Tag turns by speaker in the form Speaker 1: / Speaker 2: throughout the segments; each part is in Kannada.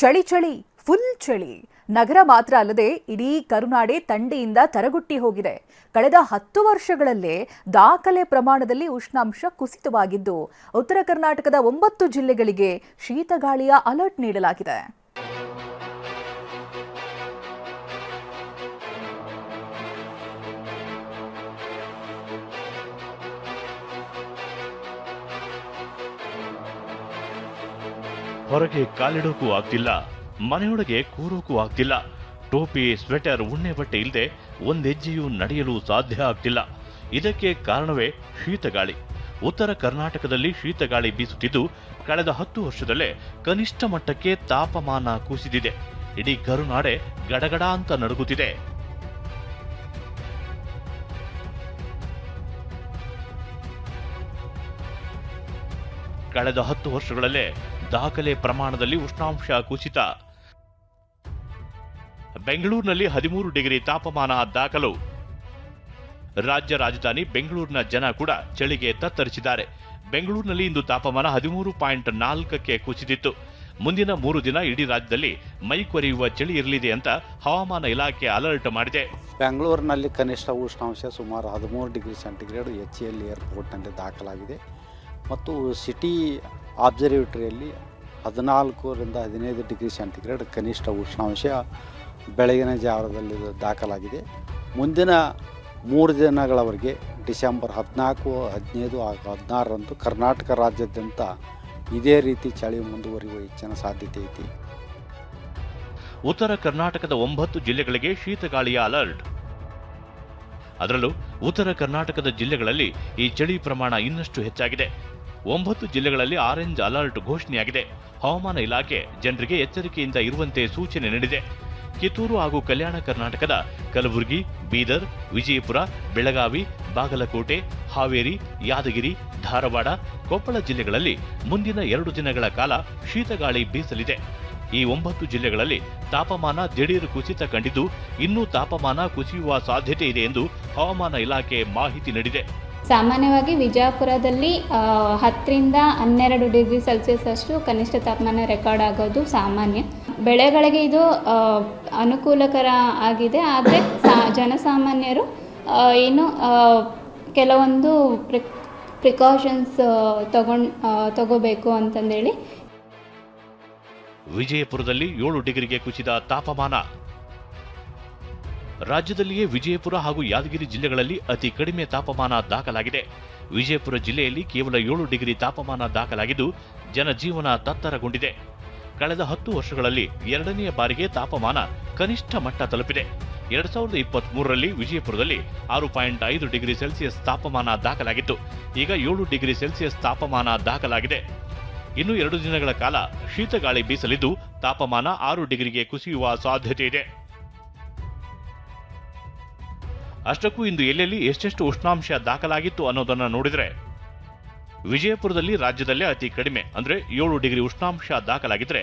Speaker 1: ಚಳಿ ಚಳಿ ಫುಲ್ ಚಳಿ. ನಗರ ಮಾತ್ರ ಅಲ್ಲದೆ ಇಡೀ ಕರುನಾಡೆ ಥಂಡಿಯಿಂದ ತರಗುಟ್ಟಿ ಹೋಗಿದೆ. ಕಳೆದ 10 ವರ್ಷಗಳಲ್ಲೇ ದಾಖಲೆ ಪ್ರಮಾಣದಲ್ಲಿ ಉಷ್ಣಾಂಶ ಕುಸಿತವಾಗಿದ್ದು ಉತ್ತರ ಕರ್ನಾಟಕದ 9 ಜಿಲ್ಲೆಗಳಿಗೆ ಶೀತಗಾಳಿಯ ಅಲರ್ಟ್ ನೀಡಲಾಗಿದೆ.
Speaker 2: ಹೊರಗೆ ಕಾಲಿಡೋಕ್ಕೂ ಆಗ್ತಿಲ್ಲ, ಮನೆಯೊಳಗೆ ಕೂರೋಕ್ಕೂ ಆಗ್ತಿಲ್ಲ. ಟೋಪಿ, ಸ್ವೆಟರ್, ಉಣ್ಣೆ ಬಟ್ಟೆ ಇಲ್ಲದೆ ಒಂದೆಜ್ಜೆಯೂ ನಡೆಯಲು ಸಾಧ್ಯ ಆಗ್ತಿಲ್ಲ. ಇದಕ್ಕೆ ಕಾರಣವೇ ಶೀತಗಾಳಿ. ಉತ್ತರ ಕರ್ನಾಟಕದಲ್ಲಿ ಶೀತಗಾಳಿ ಬೀಸುತ್ತಿದ್ದು ಕಳೆದ 10 ವರ್ಷದಲ್ಲೇ ಕನಿಷ್ಠ ಮಟ್ಟಕ್ಕೆ ತಾಪಮಾನ ಕುಸಿದಿದೆ. ಇಡೀ ಕರುನಾಡೆ ಗಡಗಡ ಅಂತ ನಡುಗುತ್ತಿದೆ. ಕಳೆದ 10 ವರ್ಷಗಳಲ್ಲೇ ದಾಖಲೆ ಪ್ರಮಾಣದಲ್ಲಿ ಉಷ್ಣಾಂಶ ಕುಸಿತ. ಬೆಂಗಳೂರಿನಲ್ಲಿ 13 ಡಿಗ್ರಿ ತಾಪಮಾನ ದಾಖಲು. ರಾಜ್ಯ ರಾಜಧಾನಿ ಬೆಂಗಳೂರಿನ ಜನ ಕೂಡ ಚಳಿಗೆ ತತ್ತರಿಸಿದ್ದಾರೆ. ಬೆಂಗಳೂರಿನಲ್ಲಿ ಇಂದು ತಾಪಮಾನ 13.4ಕ್ಕೆ ಕುಸಿದಿತ್ತು. ಮುಂದಿನ 3 ದಿನ ಇಡೀ ರಾಜ್ಯದಲ್ಲಿ ಮೈ ಕೊರೆಯುವ ಚಳಿ ಇರಲಿದೆ ಅಂತ ಹವಾಮಾನ ಇಲಾಖೆ ಅಲರ್ಟ್ ಮಾಡಿದೆ.
Speaker 3: ಬೆಂಗಳೂರಿನಲ್ಲಿ ಕನಿಷ್ಠ ಉಷ್ಣಾಂಶ ಸುಮಾರು 13 ಡಿಗ್ರಿ ಸೆಂಟಿಗ್ರೇಡ್ HCL ಏರ್ಪೋರ್ಟ್ನಲ್ಲಿ ದಾಖಲಾಗಿದೆ ಮತ್ತು ಸಿಟಿ ಅಬ್ಸರ್ವೇಟರಿಯಲ್ಲಿ 14ರಿಂದ 15 ಡಿಗ್ರಿ ಸೆಂಟಿಗ್ರೇಡ್ ಕನಿಷ್ಠ ಉಷ್ಣಾಂಶ ಬೆಳಗಿನ ಜಾವದಲ್ಲಿ ದಾಖಲಾಗಿದೆ. ಮುಂದಿನ 3 ದಿನಗಳವರೆಗೆ ಡಿಸೆಂಬರ್ 14, 15 ಹಾಗೂ 16ರಂದು ಕರ್ನಾಟಕ ರಾಜ್ಯಾದ್ಯಂತ ಇದೇ ರೀತಿ ಚಳಿ ಮುಂದುವರಿಯುವ ಹೆಚ್ಚಿನ ಸಾಧ್ಯತೆ ಐತಿ.
Speaker 2: ಉತ್ತರ ಕರ್ನಾಟಕದ 9 ಜಿಲ್ಲೆಗಳಿಗೆ ಶೀತಗಾಳಿಯ ಅಲರ್ಟ್. ಅದರಲ್ಲೂ ಉತ್ತರ ಕರ್ನಾಟಕದ ಜಿಲ್ಲೆಗಳಲ್ಲಿ ಈ ಚಳಿ ಪ್ರಮಾಣ ಇನ್ನಷ್ಟು ಹೆಚ್ಚಾಗಿದೆ. 9 ಜಿಲ್ಲೆಗಳಲ್ಲಿ ಆರೆಂಜ್ ಅಲರ್ಟ್ ಘೋಷಣೆಯಾಗಿದೆ. ಹವಾಮಾನ ಇಲಾಖೆ ಜನರಿಗೆ ಎಚ್ಚರಿಕೆಯಿಂದ ಇರುವಂತೆ ಸೂಚನೆ ನೀಡಿದೆ. ಕಿತ್ತೂರು ಹಾಗೂ ಕಲ್ಯಾಣ ಕರ್ನಾಟಕದ ಕಲಬುರಗಿ, ಬೀದರ್, ವಿಜಯಪುರ, ಬೆಳಗಾವಿ, ಬಾಗಲಕೋಟೆ, ಹಾವೇರಿ, ಯಾದಗಿರಿ, ಧಾರವಾಡ, ಕೊಪ್ಪಳ ಜಿಲ್ಲೆಗಳಲ್ಲಿ ಮುಂದಿನ 2 ದಿನಗಳ ಕಾಲ ಶೀತಗಾಳಿ ಬೀಸಲಿದೆ. ಈ 9 ಜಿಲ್ಲೆಗಳಲ್ಲಿ ತಾಪಮಾನ ದಿಢೀರ್ ಕುಸಿತ ಕಂಡಿದ್ದು ಇನ್ನೂ ತಾಪಮಾನ ಕುಸಿಯುವ ಸಾಧ್ಯತೆ ಇದೆ ಎಂದು ಹವಾಮಾನ ಇಲಾಖೆ ಮಾಹಿತಿ ನೀಡಿದೆ.
Speaker 4: ಸಾಮಾನ್ಯವಾಗಿ ವಿಜಯಪುರದಲ್ಲಿ 10ರಿಂದ 12 ಡಿಗ್ರಿ ಸೆಲ್ಸಿಯಸ್ ಅಷ್ಟು ಕನಿಷ್ಠ ತಾಪಮಾನ ರೆಕಾರ್ಡ್ ಆಗೋದು ಸಾಮಾನ್ಯ. ಬೆಳೆಗಳಿಗೆ ಇದು ಅನುಕೂಲಕರ ಆಗಿದೆ. ಆದರೆ ಜನಸಾಮಾನ್ಯರು ಏನು ಕೆಲವೊಂದು ಪ್ರಿಕಾಷನ್ಸ್ ತಗೋಬೇಕು ಅಂತಂದೇಳಿ.
Speaker 2: ವಿಜಯಪುರದಲ್ಲಿ 7 ಡಿಗ್ರಿಗೆ ಕುಸಿದ ತಾಪಮಾನ. ರಾಜ್ಯದಲ್ಲಿಯೇ ವಿಜಯಪುರ ಹಾಗೂ ಯಾದಗಿರಿ ಜಿಲ್ಲೆಗಳಲ್ಲಿ ಅತಿ ಕಡಿಮೆ ತಾಪಮಾನ ದಾಖಲಾಗಿದೆ. ವಿಜಯಪುರ ಜಿಲ್ಲೆಯಲ್ಲಿ ಕೇವಲ 7 ಡಿಗ್ರಿ ತಾಪಮಾನ ದಾಖಲಾಗಿದ್ದು ಜನಜೀವನ ತತ್ತರಗೊಂಡಿದೆ. ಕಳೆದ 10 ವರ್ಷಗಳಲ್ಲಿ 2ನೇ ಬಾರಿಗೆ ತಾಪಮಾನ ಕನಿಷ್ಠ ಮಟ್ಟ ತಲುಪಿದೆ. 2023ರಲ್ಲಿ ವಿಜಯಪುರದಲ್ಲಿ 6.5 ಡಿಗ್ರಿ ಸೆಲ್ಸಿಯಸ್ ತಾಪಮಾನ ದಾಖಲಾಗಿತ್ತು. ಈಗ 7 ಡಿಗ್ರಿ ಸೆಲ್ಸಿಯಸ್ ತಾಪಮಾನ ದಾಖಲಾಗಿದೆ. ಇನ್ನು 2 ದಿನಗಳ ಕಾಲ ಶೀತಗಾಳಿ ಬೀಸಲಿದ್ದು ತಾಪಮಾನ 6 ಡಿಗ್ರಿಗೆ ಕುಸಿಯುವ ಸಾಧ್ಯತೆ ಇದೆ. ಅಷ್ಟಕ್ಕೂ ಇಂದು ಎಲ್ಲೆಲ್ಲಿ ಎಷ್ಟೆಷ್ಟು ಉಷ್ಣಾಂಶ ದಾಖಲಾಗಿತ್ತು ಅನ್ನೋದನ್ನು ನೋಡಿದರೆ ವಿಜಯಪುರದಲ್ಲಿ ರಾಜ್ಯದಲ್ಲೇ ಅತಿ ಕಡಿಮೆ ಅಂದ್ರೆ 7 ಡಿಗ್ರಿ ಉಷ್ಣಾಂಶ ದಾಖಲಾಗಿದ್ರೆ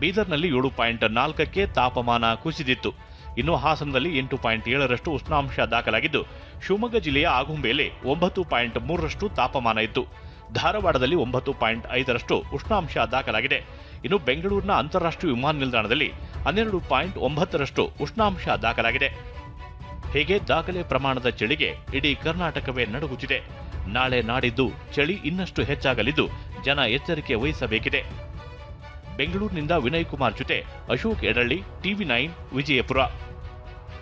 Speaker 2: ಬೀದರ್ನಲ್ಲಿ 7.4ಕ್ಕೆ ತಾಪಮಾನ ಕುಸಿದಿತ್ತು. ಇನ್ನು ಹಾಸನದಲ್ಲಿ 8.7ರಷ್ಟು ಉಷ್ಣಾಂಶ ದಾಖಲಾಗಿದ್ದು ಶಿವಮೊಗ್ಗ ಜಿಲ್ಲೆಯ ಆಗುಂಬೆಯಲ್ಲಿ 9.3ರಷ್ಟು ತಾಪಮಾನ ಇತ್ತು. ಧಾರವಾಡದಲ್ಲಿ 9.5ರಷ್ಟು ಉಷ್ಣಾಂಶ ದಾಖಲಾಗಿದೆ. ಇನ್ನು ಬೆಂಗಳೂರಿನ ಅಂತಾರಾಷ್ಟ್ರೀಯ ವಿಮಾನ ನಿಲ್ದಾಣದಲ್ಲಿ 12.9ರಷ್ಟು ಉಷ್ಣಾಂಶ ದಾಖಲಾಗಿದೆ. ಹೀಗೆ ದಾಖಲೆ ಪ್ರಮಾಣದ ಚಳಿಗೆ ಇಡೀ ಕರ್ನಾಟಕವೇ ನಡುಗುತ್ತಿದೆ. ನಾಳೆ ನಾಡಿದ್ದು ಚಳಿ ಇನ್ನಷ್ಟು ಹೆಚ್ಚಾಗಲಿದ್ದು ಜನ ಎಚ್ಚರಿಕೆ ವಹಿಸಬೇಕಿದೆ. ಬೆಂಗಳೂರಿನಿಂದ ವಿನಯ್ ಕುಮಾರ್ ಜೊತೆ ಅಶೋಕ್ ಎಡಳ್ಳಿ, TV9 ವಿಜಯಪುರ.